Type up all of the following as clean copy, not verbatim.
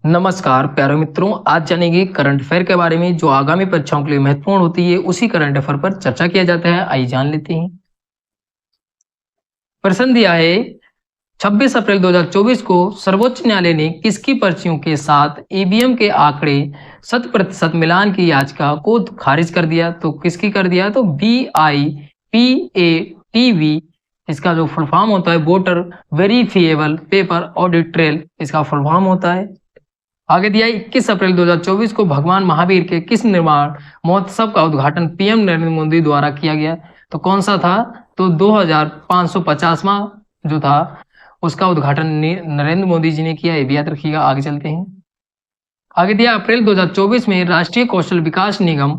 नमस्कार प्यारे मित्रों, आज जानेंगे करंट अफेयर के बारे में जो आगामी परीक्षाओं के लिए महत्वपूर्ण होती है। उसी करंट अफेयर पर चर्चा किया जाता है। आइए जान लेते हैं। प्रश्न दिया है 26 अप्रैल 2024 को सर्वोच्च न्यायालय ने किसकी पर्चियों के साथ ईवीएम के आंकड़े 100% मिलान की याचिका को खारिज कर दिया। तो किसकी कर दिया? तो BIPATV, इसका जो फुल फॉर्म होता है voter verifiable paper audit trail, इसका फुल फॉर्म होता है। आगे दिया 21 अप्रैल 2024 को भगवान महावीर के किस निर्माण महोत्सव का उद्घाटन पीएम नरेंद्र मोदी द्वारा किया गया? तो कौन सा था? तो 2550वां जो था उसका उद्घाटन नरेंद्र मोदी जी ने किया। ये भी याद रखिएगा। आगे चलते हैं। आगे दिया अप्रैल 2024 में राष्ट्रीय कौशल विकास निगम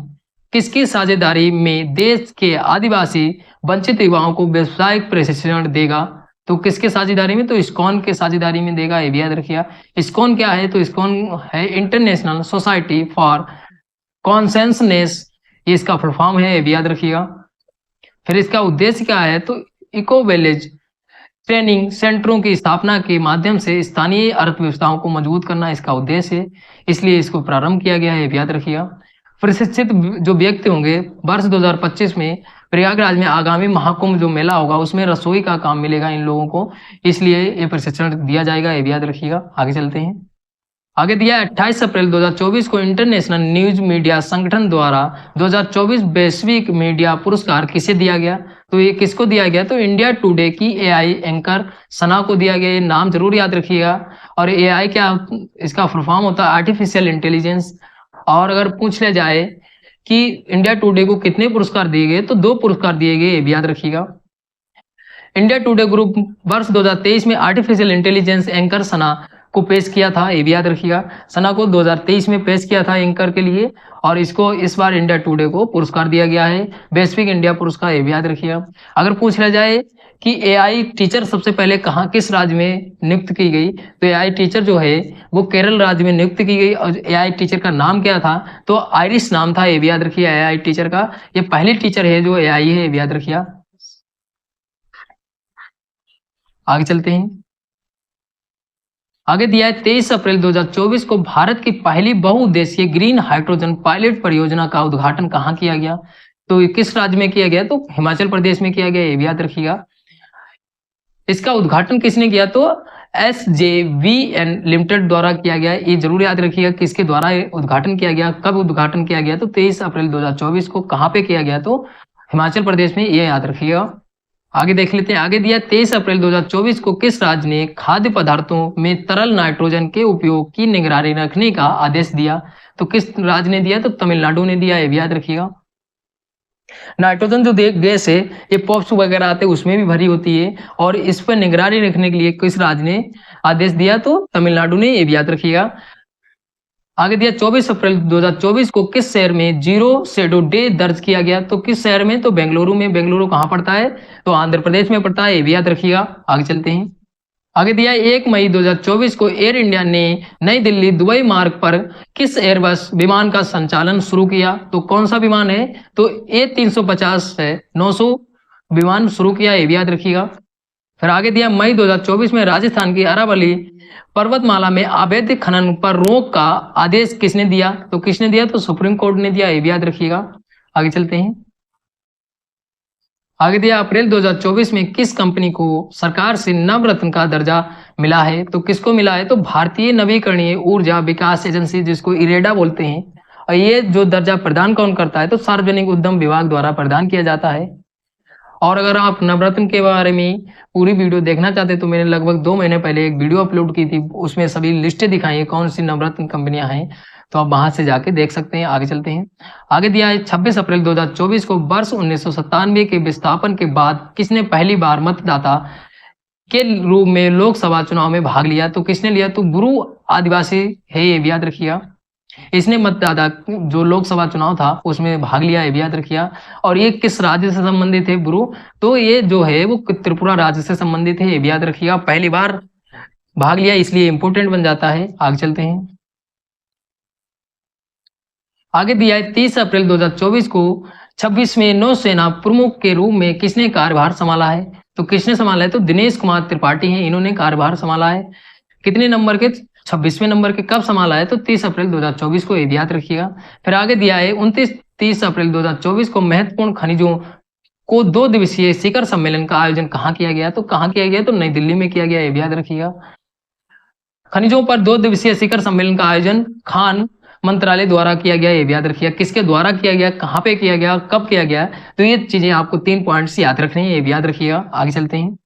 किसकी साझेदारी में देश के आदिवासी वंचित युवाओं को व्यावसायिक प्रशिक्षण देगा? तो किसके साझेदारी में? तो इस्कॉन के साझेदारी में देगा। ये भी याद रखिएगा। इस्कॉन क्या है? तो इस्कॉन है इंटरनेशनल सोसाइटी फॉर कॉन्सेंसनेस, ये इसका फुल फॉर्म है। ये भी याद रखिएगा। फिर इसका उद्देश्य क्या है? तो इको विलेज ट्रेनिंग सेंटरों की स्थापना के माध्यम से स्थानीय अर्थव्यवस्थाओं को मजबूत करना इसका उद्देश्य है, इसलिए इसको प्रारंभ किया गया है। ये भी याद रखिएगा। प्रशिक्षित जो व्यक्ति होंगे वर्ष 2025 में प्रयागराज में आगामी महाकुंभ जो मेला होगा उसमें रसोई का काम मिलेगा इन लोगों को, इसलिए ये प्रशिक्षण दिया जाएगा। ये भी याद रखिएगा। आगे चलते हैं। आगे दिया 28 अप्रैल 2024 को इंटरनेशनल न्यूज मीडिया संगठन द्वारा 2024 वैश्विक मीडिया पुरस्कार किसे दिया गया? तो ये किसको दिया गया? तो इंडिया टुडे की AI एंकर सना को दिया गया। ये नाम जरूर याद रखिएगा। और AI क्या, इसका फुल फॉर्म होता है आर्टिफिशियल इंटेलिजेंस। और अगर पूछ लिया जाए कि इंडिया टुडे को कितने पुरस्कार दिए गए, तो 2 पुरस्कार दिए गए। ये भी याद रखिएगा। इंडिया टुडे ग्रुप वर्ष 2023 में आर्टिफिशियल इंटेलिजेंस एंकर सना को पेश किया था। ये भी याद रखिएगा। सना को 2023 में पेश किया था एंकर के लिए, और इसको इस बार इंडिया टुडे को पुरस्कार दिया गया है, वैश्विक इंडिया पुरस्कार। ये भी याद रखिएगा। अगर पूछ लिया जाए कि AI टीचर सबसे पहले कहाँ किस राज्य में नियुक्त की गई, तो AI टीचर जो है वो केरल राज्य में नियुक्त की गई। और AI टीचर का नाम क्या था? तो आयरिश नाम था। ये भी याद रखिए। AI टीचर का ये पहली टीचर है जो AI है। ये भी याद रखिए। आगे चलते हैं। आगे दिया है 23 अप्रैल 2024 को भारत की पहली बहुउद्देशीय ग्रीन हाइड्रोजन पायलट परियोजना का उद्घाटन कहाँ किया गया? तो किस राज्य में किया गया? तो हिमाचल प्रदेश में किया गया। ये भी याद रखिएगा। इसका उद्घाटन किसने किया? तो SJVN लिमिटेड द्वारा किया गया। ये जरूर याद रखिएगा किसके द्वारा उद्घाटन किया गया, कब उद्घाटन किया गया। तो 23 अप्रैल 2024 को कहाँ पे किया गया? तो हिमाचल प्रदेश में। ये याद रखिएगा। आगे देख लेते हैं। आगे दिया 23 अप्रैल 2024 को किस राज्य ने खाद्य पदार्थों में तरल नाइट्रोजन के उपयोग की निगरानी रखने का आदेश दिया? तो किस राज्य ने दिया? तो तमिलनाडु ने दिया। ये भी याद रखिएगा। नाइट्रोजन जो गैस है ये पॉप्स वगैरह आते हैं उसमें भी भरी होती है, और इस पर निगरानी रखने के लिए किस राज्य ने आदेश दिया? तो तमिलनाडु ने। ये भी याद रखिएगा। आगे दिया 24 अप्रैल 2024 को किस शहर में जीरो शेडो डे दर्ज किया गया? तो किस शहर में? तो बेंगलुरु में। बेंगलुरु कहाँ पड़ता है? तो आंध्र प्रदेश में पड़ता है। ये भी याद रखिएगा। आगे चलते हैं। आगे दिया 1 मई 2024 को एयर इंडिया ने नई दिल्ली दुबई मार्ग पर किस एयरबस विमान का संचालन शुरू किया? तो कौन सा विमान है? तो A350 है 900 विमान शुरू किया। ये भी याद रखिएगा। फिर आगे दिया मई 2024 में राजस्थान की अरावली पर्वतमाला में अवैध खनन पर रोक का आदेश किसने दिया? तो किसने दिया? तो सुप्रीम कोर्ट ने दिया। ये भी याद रखिएगा। आगे चलते हैं। आगे दिया अप्रैल 2024 में किस कंपनी को सरकार से नवरत्न का दर्जा मिला है? तो किसको मिला है? तो भारतीय नवीकरणीय ऊर्जा विकास एजेंसी, जिसको इरेडा बोलते हैं। और ये जो दर्जा प्रदान कौन करता है? तो सार्वजनिक उद्यम विभाग द्वारा प्रदान किया जाता है। और अगर आप नवरत्न के बारे में पूरी वीडियो देखना चाहते हैं तो मैंने लगभग 2 महीने पहले एक वीडियो अपलोड की थी, उसमें सभी लिस्टें दिखाई है कौन सी नवरत्न कंपनियां हैं, तो आप वहां से जाके देख सकते हैं। आगे चलते हैं। आगे दिया है 26 अप्रैल 2024 को वर्ष 1997 के विस्थापन के बाद किसने पहली बार मतदाता के रूप में लोकसभा चुनाव में भाग लिया? तो किसने लिया? तो गुरु आदिवासी है। ये भी याद रखिएगा। इसने मतदाता जो लोकसभा चुनाव था उसमें भाग लिया। ये भी याद रखिएगा। और ये किस राज्य से संबंधित है गुरु? तो ये जो है वो त्रिपुरा राज्य से संबंधित है। ये भी याद रखिएगा। पहली बार भाग लिया इसलिए इंपोर्टेंट बन जाता है। आगे चलते हैं। आगे दिया है 30 अप्रैल 2024 को 26वें नौसेना प्रमुख के रूप में किसने कार्यभार संभाला है? तो किसने संभाला है? तो दिनेश कुमार त्रिपाठी हैं, इन्होंने कार्यभार संभाला है। कितने नंबर के? 26वें नंबर के कब संभाला है? तो 30 अप्रैल 2024 को, ये भी याद रखिएगा। फिर आगे दिया है 29-30 अप्रैल 2024 को महत्वपूर्ण खनिजों को 2 दिवसीय शिखर सम्मेलन का आयोजन कहाँ किया गया? तो कहाँ किया गया? तो नई दिल्ली में किया गया, ये भी याद रखिएगा। खनिजों पर 2 दिवसीय शिखर सम्मेलन का आयोजन खान मंत्रालय द्वारा किया गया, ये भी याद रखिएगा। किसके द्वारा किया गया, कहाँ पे किया गया, कब किया गया? तो ये चीजें आपको 3 पॉइंट्स याद रखने हैं, ये भी याद रखिएगा। आगे चलते हैं।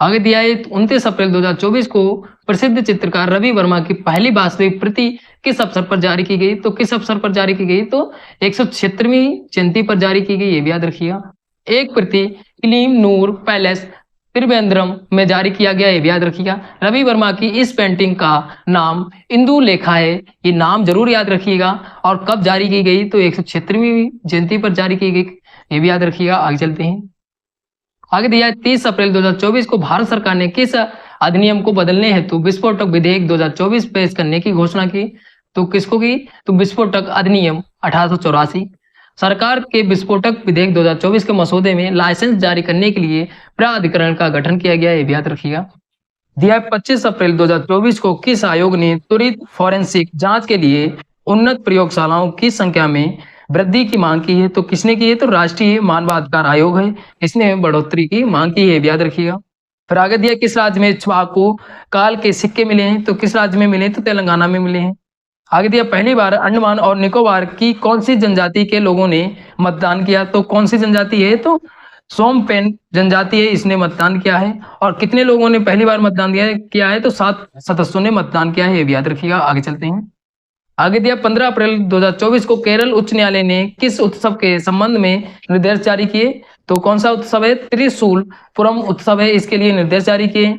आगे दिया है 29 अप्रैल 2024 को प्रसिद्ध चित्रकार रवि वर्मा की पहली वास्तविक प्रति किस अवसर पर जारी की गई? तो किस अवसर पर जारी की गई? तो 176वीं जयंती पर जारी की गई, ये भी याद रखिएगा। एक प्रति क्लीम नूर पैलेस त्रिवेंद्रम में जारी किया गया, ये भी याद रखिएगा। रवि वर्मा की इस पेंटिंग का नाम इंदु लेखा है, ये नाम जरूर याद रखिएगा। और कब जारी की गई? तो 176वीं जयंती पर जारी की गई, ये भी याद रखिएगा। आगे चलते हैं। आगे दिया है 30 अप्रैल 2024 को भारत सरकार ने किस अधिनियम को बदलने हेतु विस्फोटक विधेयक 2024 पेश करने की घोषणा की? तो किसको की? तो विस्फोटक अधिनियम 1884। सरकार के विस्फोटक विधेयक 2024 के मसौदे में लाइसेंस जारी करने के लिए प्राधिकरण का गठन किया गया, ये भी याद रखिएगा। दिया है 25 अप्रैल 2024 को किस आयोग ने त्वरित फॉरेंसिक जांच के लिए उन्नत प्रयोगशालाओं की संख्या में वृद्धि की मांग की है? तो किसने की है? तो राष्ट्रीय मानवाधिकार आयोग है, इसने बढ़ोतरी की मांग की है, याद रखिएगा। फिर आगे दिया किस राज्य में चाकू काल के सिक्के मिले हैं? तो किस राज्य में मिले? तो तेलंगाना में मिले हैं। आगे दिया पहली बार अंडमान और निकोबार की कौन सी जनजाति के लोगों ने मतदान किया? तो कौन सी जनजाति है? तो सोमपेन जनजाति है, इसने मतदान किया है। और कितने लोगों ने पहली बार मतदान किया है? तो 7 सदस्यों ने मतदान किया है, ये भी याद रखिएगा। आगे चलते हैं। आगे दिया 15 अप्रैल 2024 को केरल उच्च न्यायालय ने किस उत्सव के संबंध में निर्देश जारी किए? तो कौन सा उत्सव है? त्रिशूलपुरम उत्सव है, इसके लिए निर्देश जारी किए।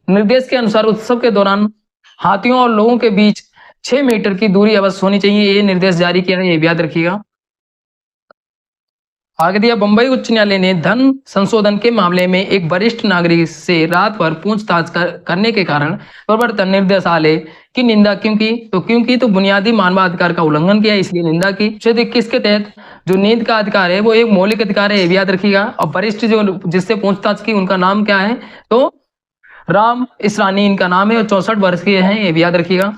निर्देश के अनुसार उत्सव के दौरान हाथियों और लोगों के बीच 6 मीटर की दूरी अवश्य होनी चाहिए, ये निर्देश जारी किया है, ये भी याद रखिएगा। आगे दिया बंबई उच्च न्यायालय ने धन संशोधन के मामले में एक वरिष्ठ नागरिक से रात भर पूछताछ करने के कारण प्रवर्तन निर्देशालय की निंदा क्यों की? तो क्योंकि तो बुनियादी मानवाधिकार का उल्लंघन किया, इसलिए निंदा की। अनुच्छेद 21 के तहत जो नींद का अधिकार है वो एक मौलिक अधिकार है, ये भी याद रखिएगा। और वरिष्ठ जो जिससे पूछताछ की उनका नाम क्या है? तो राम इसरानी इनका नाम है और 64 वर्ष के हैं, ये भी याद रखिएगा।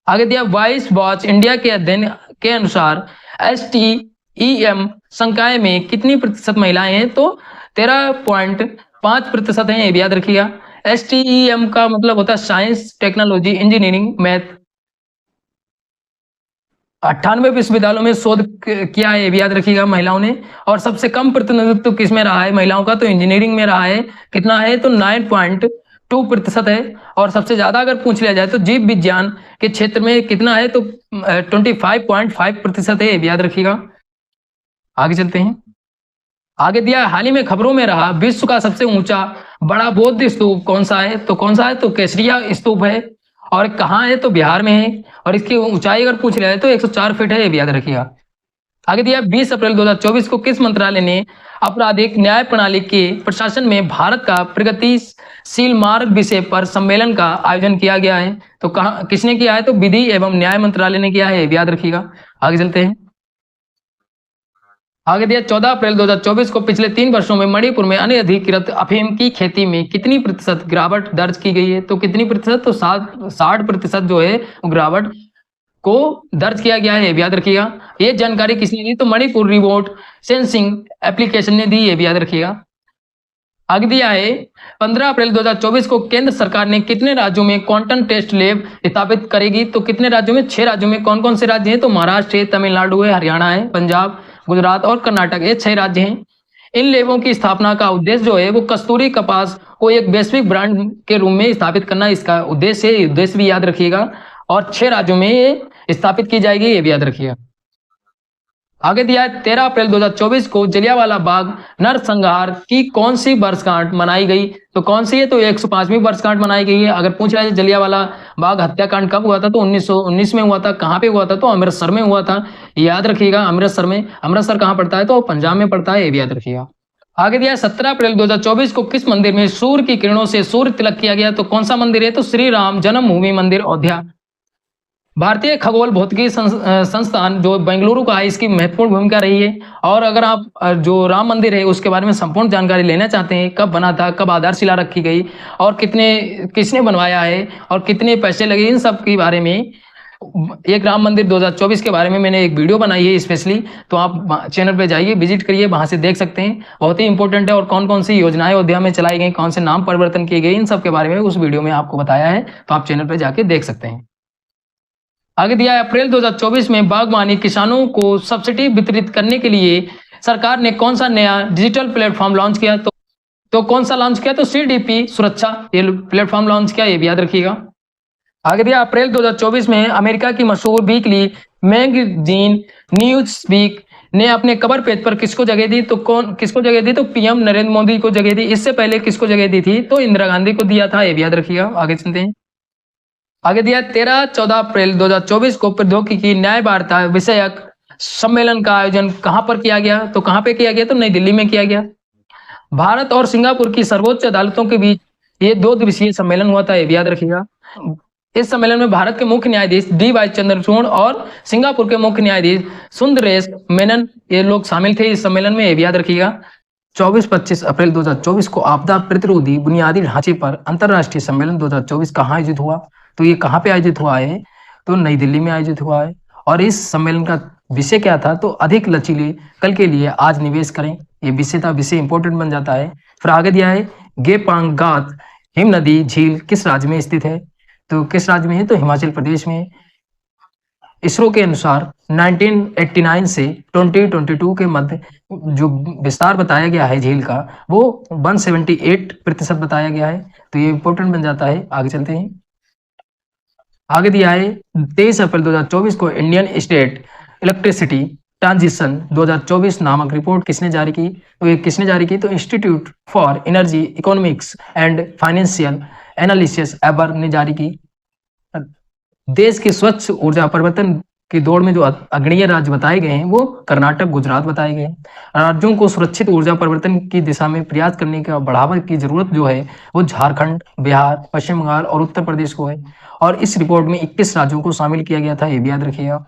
आगे दिया वाइस वॉच इंडिया के अध्ययन के अनुसार STEM संकाय में कितनी प्रतिशत महिलाएं हैं? तो 13.5% हैं, ये भी याद रखिएगा। STEM का मतलब होता है साइंस टेक्नोलॉजी इंजीनियरिंग मैथ। 98 विश्वविद्यालयों में शोध किया है, ये भी याद रखिएगा महिलाओं ने। और सबसे कम प्रतिनिधित्व किस में रहा है महिलाओं का? तो इंजीनियरिंग में रहा है। कितना है? तो 9.2% है। और सबसे ज्यादा अगर पूछ लिया जाए तो जीव विज्ञान के क्षेत्र में कितना है? तो 25.5% है, ये भी याद रखिएगा। आगे चलते हैं। आगे दिया हाल ही में खबरों में रहा विश्व का सबसे ऊंचा बड़ा बौद्ध स्तूप कौन सा है? तो कौन सा है? तो केसरिया स्तूप है। और कहाँ है? तो बिहार में है। और इसकी ऊंचाई अगर पूछ लिया जाए तो 104 फीट है, ये भी याद रखिएगा। आगे दिया 20 अप्रैल 2024 को किस मंत्रालय ने आपराधिक न्याय प्रणाली के प्रशासन में भारत का प्रगतिशील मार्ग विषय पर सम्मेलन का आयोजन किया गया है? तो कहाँ किसने किया है? तो विधि एवं न्याय मंत्रालय ने किया है, ये भी याद रखिएगा। आगे चलते हैं। आगे दिया 14 अप्रैल 2024 को पिछले 3 वर्षों में मणिपुर में अनधिकृत अफीम की खेती में कितनी प्रतिशत गिरावट दर्ज की गई है? तो कितनी प्रतिशत? तो 60% जो है गिरावट को दर्ज किया गया है, ये भी याद रखिएगा। ये जानकारी किसने दी? तो मणिपुर रिमोट सेंसिंग एप्लीकेशन ने दी, ये भी याद रखिएगा। आगे दिया है 15 अप्रैल 2024 को केंद्र सरकार ने कितने राज्यों में क्वांटम टेस्ट लैब स्थापित करेगी? तो कितने राज्यों में? 6 राज्यों में। कौन कौन से राज्य हैं? तो महाराष्ट्र है, तमिलनाडु है, हरियाणा है, पंजाब, गुजरात और कर्नाटक, ये 6 राज्य हैं। इन लैबों की स्थापना का उद्देश्य जो है वो कस्तूरी कपास को एक वैश्विक ब्रांड के रूप में स्थापित करना इसका उद्देश्य है, उद्देश्य भी याद रखिएगा। और 6 राज्यों में ये स्थापित की जाएगी, ये भी याद रखिएगा। आगे दिया है 13 अप्रैल 2024 को जलियांवाला बाग नरसंहार की कौन सी वर्षगांठ मनाई गई? तो कौन सी है? तो 105वीं वर्षगांठ मनाई गई है। अगर पूछ रहा है जलियांवाला बाग हत्याकांड कब हुआ था? तो 1919 में हुआ था। कहाँ पे हुआ था? तो अमृतसर में हुआ था, याद रखिएगा। अमृतसर में। अमृतसर कहाँ पड़ता है? तो पंजाब में पड़ता है, ये भी याद रखिएगा। आगे दिया 17 अप्रैल 2024 को किस मंदिर में सूर्य की किरणों से सूर्य तिलक किया गया? तो कौन सा मंदिर है? तो श्री राम जन्मभूमि मंदिर अयोध्या। भारतीय खगोल भौतिकी संस्थान जो बेंगलुरु का है, इसकी महत्वपूर्ण भूमिका रही है। और अगर आप जो राम मंदिर है उसके बारे में संपूर्ण जानकारी लेना चाहते हैं, कब बना था, कब आधारशिला रखी गई और किसने बनवाया है और कितने पैसे लगे, इन सब के बारे में एक राम मंदिर 2024 के बारे में मैंने एक वीडियो बनाई है स्पेशली। तो आप चैनल पे जाइए, विजिट करिए, वहां से देख सकते हैं। बहुत ही इंपॉर्टेंट है। और कौन कौन सी योजनाएं अयोध्या में चलाई गई, कौन से नाम परिवर्तन किए गए, इन सब के बारे में उस वीडियो में आपको बताया है। तो आप चैनल पर जाके देख सकते हैं। आगे दिया है, अप्रैल 2024 में बागवानी किसानों को सब्सिडी वितरित करने के लिए सरकार ने कौन सा नया डिजिटल प्लेटफॉर्म लॉन्च किया? तो कौन सा लॉन्च किया? तो CDP सुरक्षा ये प्लेटफॉर्म लॉन्च किया, ये भी याद रखिएगा। आगे दिया, अप्रैल 2024 में अमेरिका की मशहूर वीकली मैगजीन न्यूज वीक ने अपने कवर पेज पर किसको जगह दी? तो किसको जगह दी? तो PM नरेंद्र मोदी को जगह दी। इससे पहले किसको जगह दी थी? तो इंदिरा गांधी को दिया था, ये भी याद रखिएगा। आगे चलते हैं। आगे दिया, 13-14 अप्रैल 2024 को प्रौद्योगिकी न्याय वार्ता विषयक सम्मेलन का आयोजन कहां पर किया गया? तो कहां पे किया गया? तो नई दिल्ली में किया गया। भारत और सिंगापुर की सर्वोच्च अदालतों के बीच ये 2 दिवसीय सम्मेलन हुआ था, ये भी याद रखिएगा। इस सम्मेलन में भारत के मुख्य न्यायाधीश DY चंद्रचूड़ और सिंगापुर के मुख्य न्यायाधीश सुंदरेश मेनन ये लोग शामिल थे इस सम्मेलन में, ये भी याद रखिएगा। 24-25 अप्रैल 2024 को आपदा प्रतिरोधी बुनियादी ढांचे पर अंतरराष्ट्रीय सम्मेलन 2024 कहाँ आयोजित हुआ? तो ये कहाँ पे आयोजित हुआ है? तो नई दिल्ली में आयोजित हुआ है। और इस सम्मेलन का विषय क्या था? तो अधिक लचीले कल के लिए आज निवेश करें, ये विषय था। विषय इंपॉर्टेंट बन जाता है। फिर आगे दिया है, गेपांगात हिम नदी झील किस राज्य में स्थित है? तो किस राज्य में है? तो हिमाचल प्रदेश में। इसरो के अनुसार 1989 से 2022 के मध्य जो विस्तार बताया गया है झील का, वो 178% बताया गया है। तो ये इंपॉर्टेंट बन जाता है। आगे चलते हैं। आगे दिया है, 23 अप्रैल 2024 को इंडियन स्टेट इलेक्ट्रिसिटी ट्रांजिशन 2024 नामक रिपोर्ट किसने जारी की? तो ये किसने जारी की? तो Institute for Energy Economics and Financial Analysis एबर ने जारी की। देश की स्वच्छ ऊर्जा परिवर्तन की दौड़ में जो अग्रणीय राज्य बताए गए हैं वो कर्नाटक, गुजरात बताए गए हैं। राज्यों को सुरक्षित ऊर्जा परिवर्तन की दिशा में प्रयास करने का बढ़ावा की जरूरत जो है वो झारखंड, बिहार, पश्चिम बंगाल और उत्तर प्रदेश को है। और इस रिपोर्ट में 21 राज्यों को शामिल किया गया था, ये भी याद रखिएगा।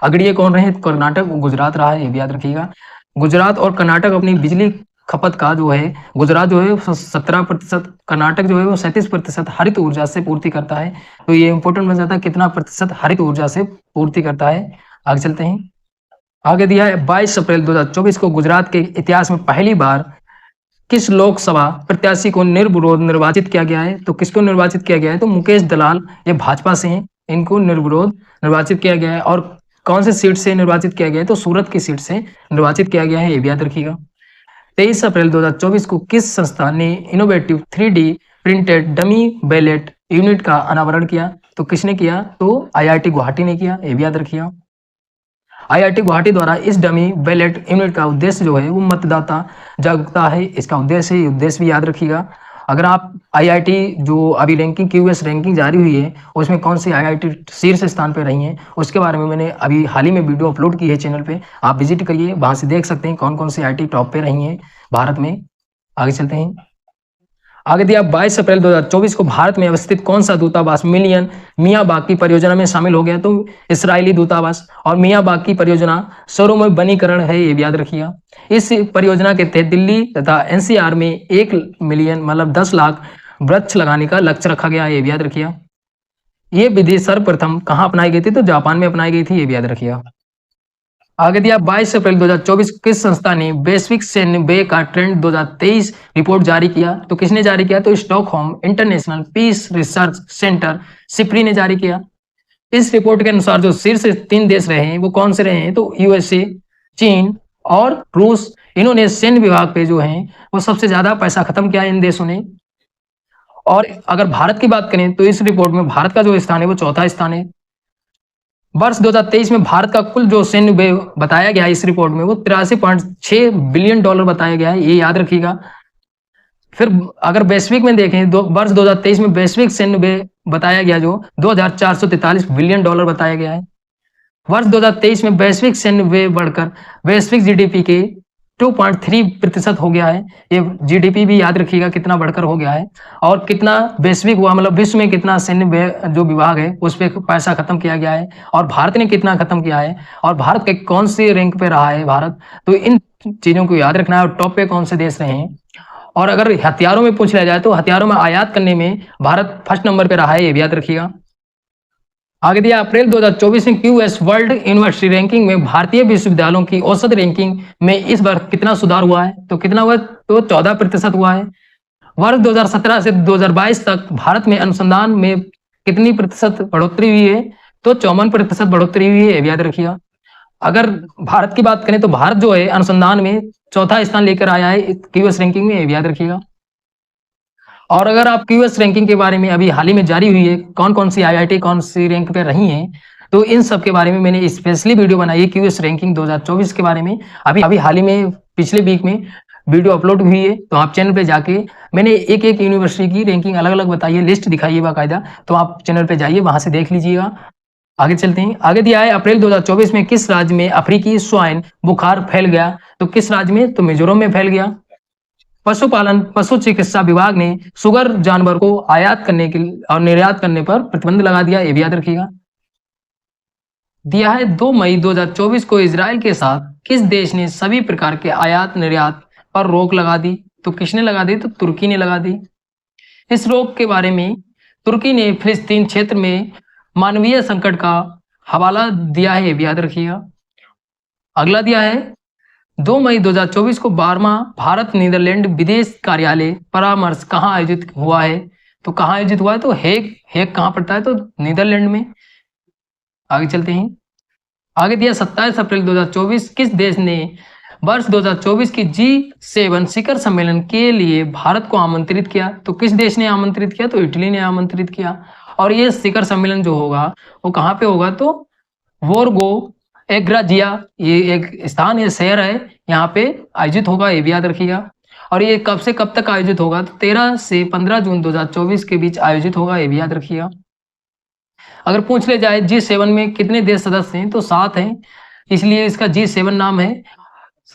अग्रणीय कौन रहे? कर्नाटक, गुजरात रहा है, ये भी याद रखिएगा। गुजरात और कर्नाटक अपनी बिजली खपत का जो है, गुजरात जो है 17%, कर्नाटक जो है वो 37% हरित ऊर्जा से पूर्ति करता है। तो ये इंपॉर्टेंट बन जाता है, कितना प्रतिशत हरित ऊर्जा से पूर्ति करता है। आगे चलते हैं। आगे दिया है, 22 अप्रैल 2024 को गुजरात के इतिहास में पहली बार किस लोकसभा प्रत्याशी को निर्विरोध निर्वाचित किया गया है? तो किसको निर्वाचित किया गया है? तो मुकेश दलाल, ये भाजपा से हैं, इनको निर्विरोध निर्वाचित किया गया है। और कौन से सीट से निर्वाचित किया गया है? तो सूरत की सीट से निर्वाचित किया गया है, ये भी याद रखिएगा। 23 अप्रैल 2024 को किस संस्था ने innovative 3D printed dummy ballot unit का अनावरण किया? तो किसने किया? तो IIT गुवाहाटी ने किया, ये भी याद रखिएगा। IIT गुवाहाटी द्वारा इस डमी बैलेट यूनिट का उद्देश्य जो है वो मतदाता जागरूकता है, इसका उद्देश्य है, उद्देश्य भी याद रखिएगा। अगर आप IIT जो अभी रैंकिंग QS रैंकिंग जारी हुई है उसमें कौन सी IIT शीर्ष स्थान पे रही हैं उसके बारे में मैंने अभी हाल ही में वीडियो अपलोड की है चैनल पे, आप विजिट करिए, वहां से देख सकते हैं कौन कौन सी IIT टॉप पे रही हैं भारत में। आगे चलते हैं। आगे दिया, 22 अप्रैल 2024 को भारत में अवस्थित कौन सा दूतावास मिलियन मियाबाग की परियोजना में शामिल हो गया? तो इसराइली दूतावास। और मियाबाग की परियोजना शहरों में वनीकरण है, ये भी याद रखिएगा। इस परियोजना के तहत दिल्ली तथा NCR में 1 मिलियन मतलब 10 लाख वृक्ष लगाने का लक्ष्य रखा गया है, ये भी याद रखिएगा। ये विधि सर्वप्रथम कहाँ अपनाई गई थी? तो जापान में अपनाई गई थी, ये भी याद रखिएगा। आगे दिया, 22 अप्रैल 2024 किस संस्था ने वैश्विक सैन्य व्यय का ट्रेंड 2023 रिपोर्ट जारी किया? तो किसने जारी किया? तो Stockholm international peace research centre SIPRI ने जारी किया। इस रिपोर्ट के अनुसार जो शीर्ष 3 देश रहे हैं वो कौन से रहे हैं? तो USA, चीन और रूस। इन्होंने सैन्य विभाग पे जो है वो सबसे ज्यादा पैसा खत्म किया इन देशों ने। और अगर भारत की बात करें तो इस रिपोर्ट में भारत का जो स्थान है वो 4था स्थान है। वर्ष 2023 में भारत का कुल जो सैन्य व्यय बताया गया है इस रिपोर्ट में वो 83.6 बिलियन डॉलर बताया गया है, ये याद रखिएगा। फिर अगर वैश्विक में देखें वर्ष 2023 में वैश्विक सैन्य व्यय बताया गया जो 2443 बिलियन डॉलर बताया गया है। वर्ष 2023 में वैश्विक सैन्य व्यय बढ़कर वैश्विक GDP के 2.3% हो गया है। ये जीडीपी भी याद रखिएगा कितना बढ़कर हो गया है, और कितना वैश्विक हुआ, मतलब विश्व में कितना सैन्य जो विभाग है उस पर पैसा खत्म किया गया है, और भारत ने कितना खत्म किया है, और भारत के कौन से रैंक पे रहा है भारत। तो इन चीजों को याद रखना है, और टॉप पे कौन से देश रहे हैं। और अगर हथियारों में पूछ लिया जाए तो हथियारों में आयात करने में भारत फर्स्ट नंबर पे रहा है, ये भी याद रखिएगा। आगे दिया अप्रैल 2024 में क्यूएस वर्ल्ड यूनिवर्सिटी रैंकिंग में भारतीय विश्वविद्यालयों की औसत रैंकिंग में इस बार कितना सुधार हुआ है, तो कितना हुआ, तो 14% हुआ है। वर्ष 2017 से 2022 तक भारत में अनुसंधान में कितनी प्रतिशत बढ़ोतरी हुई है, तो 54% बढ़ोतरी हुई है, ये भी याद रखिएगा। अगर भारत की बात करें तो भारत जो है अनुसंधान में चौथा स्थान लेकर आया है क्यूएस रैंकिंग में, ये भी याद रखिएगा। और अगर आप क्यूएस रैंकिंग के बारे में अभी हाल ही में जारी हुई है, कौन कौन सी आईआईटी कौन सी रैंक पे रही हैं, तो इन सब के बारे में मैंने स्पेशली वीडियो बनाई है क्यूएस रैंकिंग 2024 के बारे में। अभी हाल ही में पिछले वीक में वीडियो अपलोड हुई है, तो आप चैनल पे जाके मैंने एक एक यूनिवर्सिटी की रैंकिंग अलग अलग बताई है, लिस्ट दिखाई है बाकायदा, तो आप चैनल पे जाइए वहां से देख लीजिएगा। आगे चलते हैं। आगे दिया है अप्रैल 2024 में किस राज्य में अफ्रीकी स्वाइन बुखार फैल गया, तो किस राज्य में, तो मिजोरम में फैल गया। पशुपालन पशु चिकित्सा विभाग ने सुगर जानवर को आयात करने के और निर्यात करने पर प्रतिबंध लगा दिया, ये भी याद रखिएगा। दिया है 2 मई 2024 को इजराइल के साथ किस देश ने सभी प्रकार के आयात निर्यात पर रोक लगा दी, तो किसने लगा दी, तो तुर्की ने लगा दी। इस रोक के बारे में तुर्की ने फिलिस्तीन क्षेत्र में मानवीय संकट का हवाला दिया है, ये भी याद रखिएगा। अगला दिया है 2 मई 2024 को 12वां भारत नीदरलैंड विदेश कार्यालय परामर्श कहाँ आयोजित हुआ है, तो कहाँ आयोजित हुआ है, तो हेग कहाँ पड़ता है, तो नीदरलैंड में। आगे चलते हैं। आगे दिया 27 अप्रैल 2024 किस देश ने वर्ष 2024 की G7 शिखर सम्मेलन के लिए भारत को आमंत्रित किया, तो किस देश ने आमंत्रित किया, तो इटली ने आमंत्रित किया। और ये शिखर सम्मेलन जो होगा वो कहाँ पे होगा, तो वोरगो एग्राजिया, ये एक स्थान है, शहर है, यहाँ पे आयोजित होगा, ये भी याद रखिएगा। और ये कब से कब तक आयोजित होगा, तो 13 से 15 जून 2024 के बीच आयोजित होगा, ये भी याद रखिएगा। अगर पूछ ले जाए G7 में कितने देश सदस्य हैं, तो 7 हैं, इसलिए इसका G7 नाम है।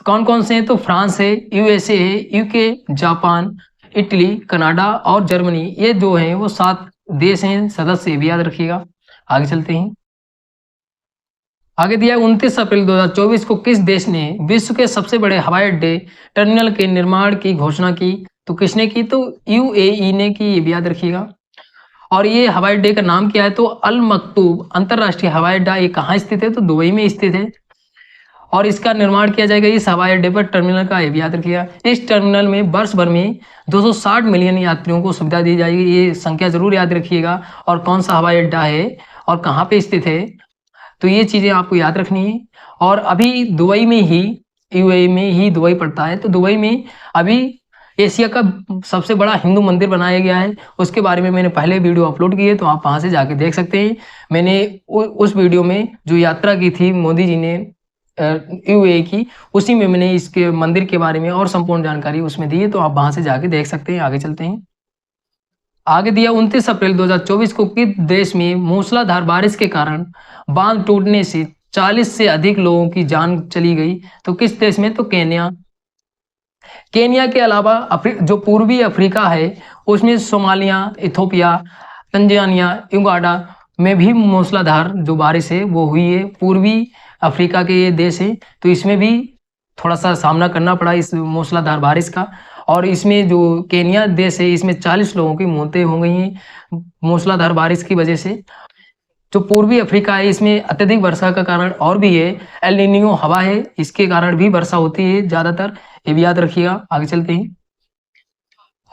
कौन कौन से हैं, तो फ्रांस है, यूएसए है, यूके, जापान, इटली, कनाडा और जर्मनी, ये जो हैं वो 7 देश हैं सदस्य, भी याद रखिएगा। आगे चलते हैं। आगे दिया 29 अप्रैल 2024 को किस देश ने विश्व के सबसे बड़े हवाई अड्डे टर्मिनल के निर्माण की घोषणा की, तो किसने की, तो यूएई ने की, ये भी याद रखिएगा। और ये हवाई अड्डे का नाम क्या है, तो अल मकतूब अंतरराष्ट्रीय हवाई अड्डा। ये कहाँ स्थित है, तो दुबई में स्थित है, और इसका निर्माण किया जाएगा इस हवाई अड्डे पर टर्मिनल का, ये भी याद रखिएगा। इस टर्मिनल में वर्ष भर में 260 मिलियन यात्रियों को सुविधा दी जाएगी, ये संख्या जरूर याद रखिएगा। और कौन सा हवाई अड्डा है और कहाँ पे स्थित है, तो ये चीजें आपको याद रखनी है। और अभी दुबई में ही, यूएई में ही दुबई पड़ता है, तो दुबई में अभी एशिया का सबसे बड़ा हिंदू मंदिर बनाया गया है, उसके बारे में मैंने पहले वीडियो अपलोड की है, तो आप वहां से जाके देख सकते हैं। मैंने उस वीडियो में जो यात्रा की थी मोदी जी ने यूएई की, उसी में मैंने इसके मंदिर के बारे में और संपूर्ण जानकारी उसमें दी है, तो आप वहां से जाके देख सकते हैं। आगे चलते हैं। आगे दिया 29 अप्रैल 2024 को किस देश में मूसलाधार बारिश के कारण बांध टूटने से 40 से अधिक लोगों की जान चली गई, तो किस देश में, तो केन्या। केन्या के अलावा जो पूर्वी अफ्रीका है उसमें सोमालिया, इथोपिया, तंजानिया, युगांडा में भी मूसलाधार जो बारिश है वो हुई है। पूर्वी अफ्रीका के ये देश है, तो इसमें भी थोड़ा सा सामना करना पड़ा इस मूसलाधार बारिश का। और इसमें जो केन्या देश है इसमें 40 लोगों की मौतें हो गई हैं मूसलाधार बारिश की वजह से। जो पूर्वी अफ्रीका है इसमें अत्यधिक वर्षा का कारण और भी है, एल नीनो हवा है, इसके कारण भी वर्षा होती है ज्यादातर, ये भी याद रखिएगा। आगे चलते हैं।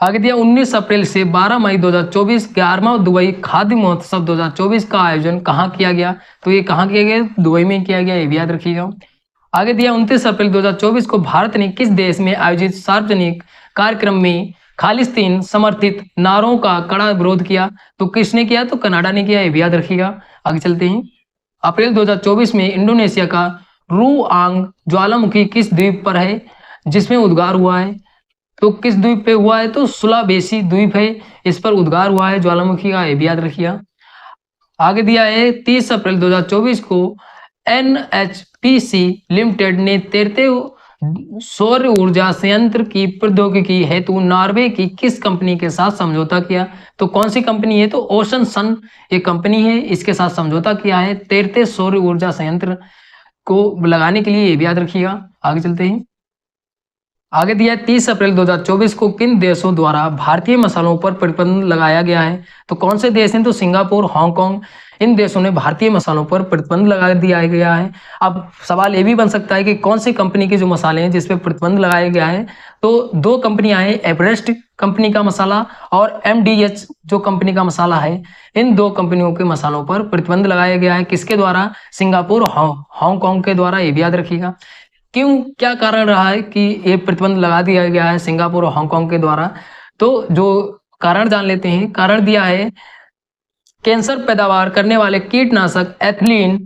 आगे दिया 19 अप्रैल से 12 मई 2024 11वां दुबई खाद्य महोत्सव 2024 का आयोजन कहाँ किया गया, तो ये कहाँ किया गया, दुबई में किया गया, ये भी याद रखिएगा। आगे दिया 29 अप्रैल 2024 को भारत ने किस देश में आयोजित सार्वजनिक कार्यक्रम में खालिस्तीन समर्थित नारों का कड़ा विरोध किया, तो किसने किया, तो कनाडा ने किया, ये भी याद रखिएगा। आगे चलते हैं। अप्रैल 2024 में इंडोनेशिया का रुआंग ज्वालामुखी किस द्वीप पर है जिसमें उद्गार हुआ है, तो किस द्वीप पे हुआ है, तो सुलावेसी द्वीप है, इस पर उद्गार हुआ है ज्वालामुखी का, ये भी याद रखिएगा। आगे दिया है 30 अप्रैल 2024 को NHPC लिमिटेड ने सौर ऊर्जा संयंत्र की प्रौद्योगिकी हेतु नॉर्वे की किस कंपनी के साथ समझौता किया? तो कौन सी कंपनी है? तो ओशन सन ये कंपनी है, इसके साथ समझौता किया है तैरते सौर ऊर्जा संयंत्र को लगाने के लिए, ये भी याद रखिएगा। आगे चलते हैं। आगे दिया है 30 अप्रैल 2024 को किन देशों द्वारा भारतीय मसालों पर प्रतिबंध लगाया गया है? तो कौन से देश हैं? तो सिंगापुर, हांगकांग, इन देशों ने भारतीय मसालों पर प्रतिबंध लगा दिया गया है। अब सवाल ये भी बन सकता है कि कौन सी कंपनी के जो मसाले हैं जिस पे प्रतिबंध लगाया गया है? तो दो कंपनियां हैं, एवरेस्ट कंपनी का मसाला और MDH जो कंपनी का मसाला है, इन दो कंपनियों के मसालों पर प्रतिबंध लगाया गया है। किसके द्वारा? सिंगापुर, हांगकांग के द्वारा, ये भी याद रखिएगा। क्यों, क्या कारण रहा है कि ये प्रतिबंध लगा दिया गया है सिंगापुर और हांगकांग के द्वारा? तो जो कारण जान लेते हैं। कारण दिया है कैंसर पैदावार करने वाले कीटनाशक एथिलीन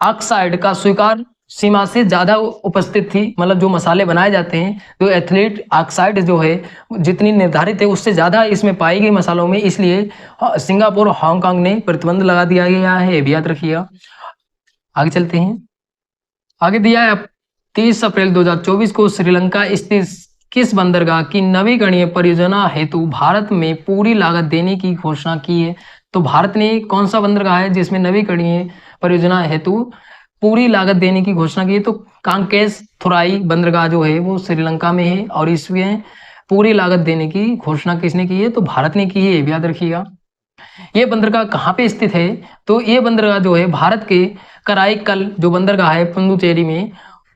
ऑक्साइड का स्वीकार सीमा से ज्यादा उपस्थित थी। मतलब जो मसाले बनाए जाते हैं, जो एथिलीन ऑक्साइड जो है जितनी निर्धारित है उससे ज्यादा इसमें पाई गई मसालों में, इसलिए सिंगापुर और हांगकांग ने प्रतिबंध लगा दिया गया है, ये भी याद रखिएगा। आगे चलते हैं। आगे दिया है 30 अप्रैल 2024 को श्रीलंका स्थित किस बंदरगाह की नवीकरणीय परियोजना हेतु भारत में पूरी लागत देने की घोषणा की है? तो भारत ने कौन सा बंदरगाह है जिसमें नवीकरणीय परियोजना हेतु पूरी लागत देने की घोषणा की है? तो कांकेस थुराई बंदरगाह जो है वो श्रीलंका में है और इसमें पूरी लागत देने की घोषणा किसने की है? तो भारत ने की है, ये भी याद रखिएगा। ये बंदरगाह कहाँ पे स्थित है? तो ये बंदरगाह जो है भारत के कराईकल जो बंदरगाह है पुडुचेरी में,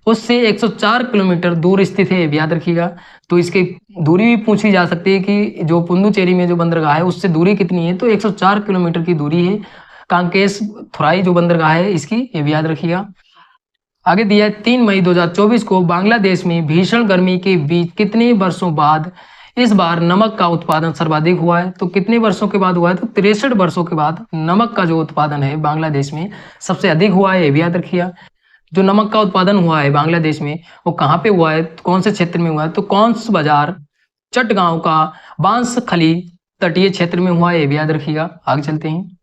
उससे 104 किलोमीटर दूर स्थित है, याद रखिएगा। तो इसकी दूरी भी पूछी जा सकती है कि जो पुडुचेरी में जो बंदरगाह है उससे दूरी कितनी है? तो 104 किलोमीटर की दूरी है कांकेस थुराई जो बंदरगाह है इसकी, ये भी याद रखिएगा। आगे दिया है 3 मई 2024 को बांग्लादेश में भीषण गर्मी के बीच कितने वर्षों बाद इस बार नमक का उत्पादन सर्वाधिक हुआ है? तो कितने वर्षों के बाद हुआ है? तो 63 वर्षों के बाद नमक का जो उत्पादन है बांग्लादेश में सबसे अधिक हुआ है, ये भी याद रखिएगा। जो नमक का उत्पादन हुआ है बांग्लादेश में वो कहाँ पे हुआ है, कौन से क्षेत्र में हुआ है? तो कौंस बाजार चटगांव का बांसखली तटीय क्षेत्र में हुआ है, ये भी याद रखिएगा। आगे चलते हैं।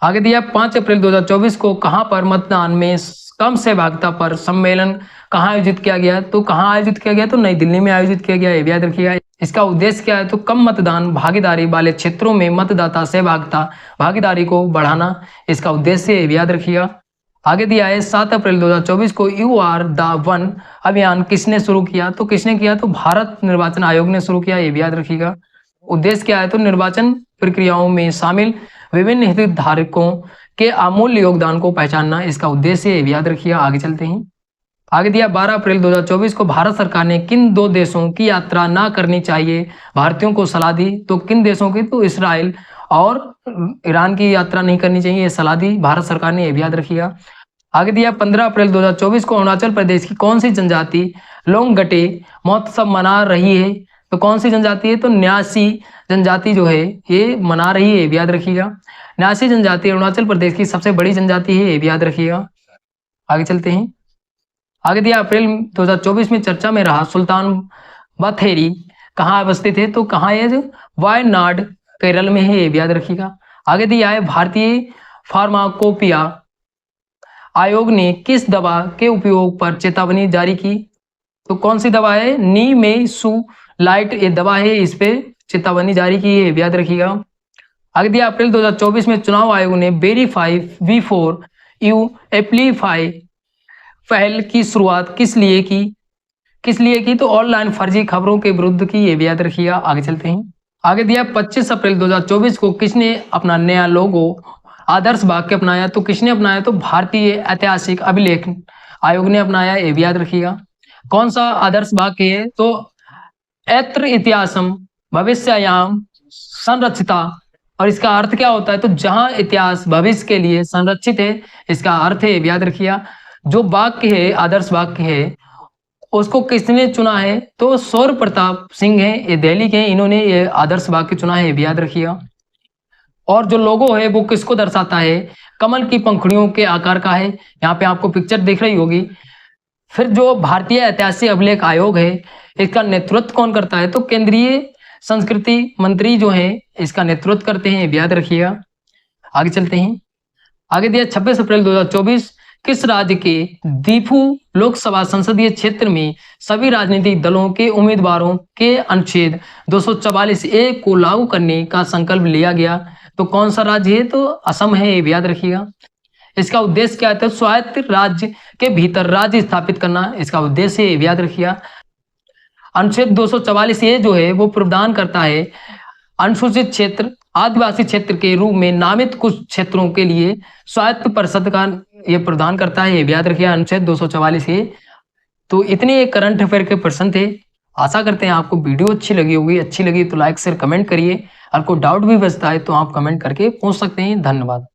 आगे दिया 5 अप्रैल 2024 को कहां पर मतदान में कम सहभागिता पर सम्मेलन कहां आयोजित किया गया? तो कहां आयोजित किया गया? तो नई दिल्ली में आयोजित किया गया, ये भी याद रखिएगा। इसका उद्देश्य क्या है? तो कम मतदान भागीदारी वाले क्षेत्रों में मतदाता सहभागिता भागीदारी को बढ़ाना इसका उद्देश्य है, ये भी याद रखिएगा। आगे दिया है 7 अप्रैल 2024 को यू आर द वन अभियान किसने शुरू किया? तो किसने किया? तो भारत निर्वाचन आयोग ने शुरू किया, ये भी याद रखिएगा। उद्देश्य क्या है? तो निर्वाचन प्रक्रियाओं में शामिल विभिन्न हितधारकों के अमूल्य योगदान को पहचानना इसका उद्देश्य है, ये भी याद रखिएगा। आगे चलते हैं। आगे दिया 12 अप्रैल 2024 को भारत सरकार ने किन 2 देशों की यात्रा ना करनी चाहिए भारतीयों को सलाह दी? तो किन देशों की? तो इसराइल और ईरान की यात्रा नहीं करनी चाहिए, ये सलाह दी भारत सरकार ने, ये भी याद रखिएगा। आगे दिया 15 अप्रैल 2024 को अरुणाचल प्रदेश की कौन सी जनजाति लोंगगटे महोत्सव मना रही है? तो कौन सी जनजाति है? तो न्यासी जनजाति जो है ये मना रही है, ये भी याद रखिएगा। न्यासी जनजाति अरुणाचल प्रदेश की सबसे बड़ी जनजाति है, ये भी याद रखिएगा। आगे चलते हैं। आगे दिया अप्रैल 2024 में चर्चा में रहा सुल्तान बथेरी कहाँ अवस्थित है? तो कहाँ है? वायनाड केरल में है, ये भी याद रखिएगा। आगे दिया है भारतीय फार्माकोपिया आयोग ने किस दवा के उपयोग पर चेतावनी जारी की? तो कौन सी दवा है? नीमेसुलाइट ये दवा है, इस पे चेतावनी जारी की है, याद रखिएगा। आगे दिया अप्रैल 2024 में चुनाव आयोग ने वेरीफाई V4 यू एप्लीफाई पहल की शुरुआत किस लिए की? तो ऑनलाइन फर्जी खबरों के विरुद्ध की, ये भी याद रखिएगा। आगे चलते हैं। आगे दिया 25 अप्रैल 2024 को किसने अपना नया लोगो आदर्श वाक्य अपनाया? तो किसने अपनाया? तो भारतीय ऐतिहासिक अभिलेख आयोग ने अपनाया, ये भी याद रखिएगा। कौन सा आदर्श वाक्य है? तो एत्र इतिहासम भविष्यायाम संरक्षिता, और इसका अर्थ क्या होता है? तो जहां इतिहास भविष्य के लिए संरक्षित है, इसका अर्थ है, याद रखिएगा। जो वाक्य है आदर्श वाक्य है उसको किसने चुना है? तो सौर प्रताप सिंह है, ये दिल्ली के, इन्होंने ये आदर्श वाक्य चुना है, याद रखिएगा। और जो लोगो है वो किसको दर्शाता है? कमल की पंखुड़ियों के आकार का है, यहाँ पे आपको पिक्चर दिख रही होगी। फिर जो भारतीय ऐतिहासिक अभिलेख आयोग है इसका नेतृत्व कौन करता है? तो केंद्रीय संस्कृति मंत्री जो है इसका नेतृत्व करते हैं, याद रखिएगा। आगे चलते हैं। आगे दिया 26 अप्रैल 2024 किस राज्य के दीफू लोकसभा संसदीय क्षेत्र में सभी राजनीतिक दलों के उम्मीदवारों के अनुच्छेद 244A को लागू करने का संकल्प लिया गया? तो कौन सा राज्य है? तो असम है, ये भी याद रखिएगा। इसका उद्देश्य क्या है? स्वायत्त राज्य के भीतर राज्य स्थापित करना इसका उद्देश्य है, ये भी याद रखिएगा। अनुच्छेद 244A जो है वो प्रावधान करता है अनुसूचित क्षेत्र आदिवासी क्षेत्र के रूप में नामित कुछ क्षेत्रों के लिए स्वायत्त परिषद का ये प्रदान करता है, ये याद रखिए अनुच्छेद 244A। तो इतने करंट अफेयर के प्रश्न थे। आशा करते हैं आपको वीडियो अच्छी लगी होगी। अच्छी लगी तो लाइक शेयर कमेंट करिए और कोई डाउट भी बचता है तो आप कमेंट करके पूछ सकते हैं। धन्यवाद।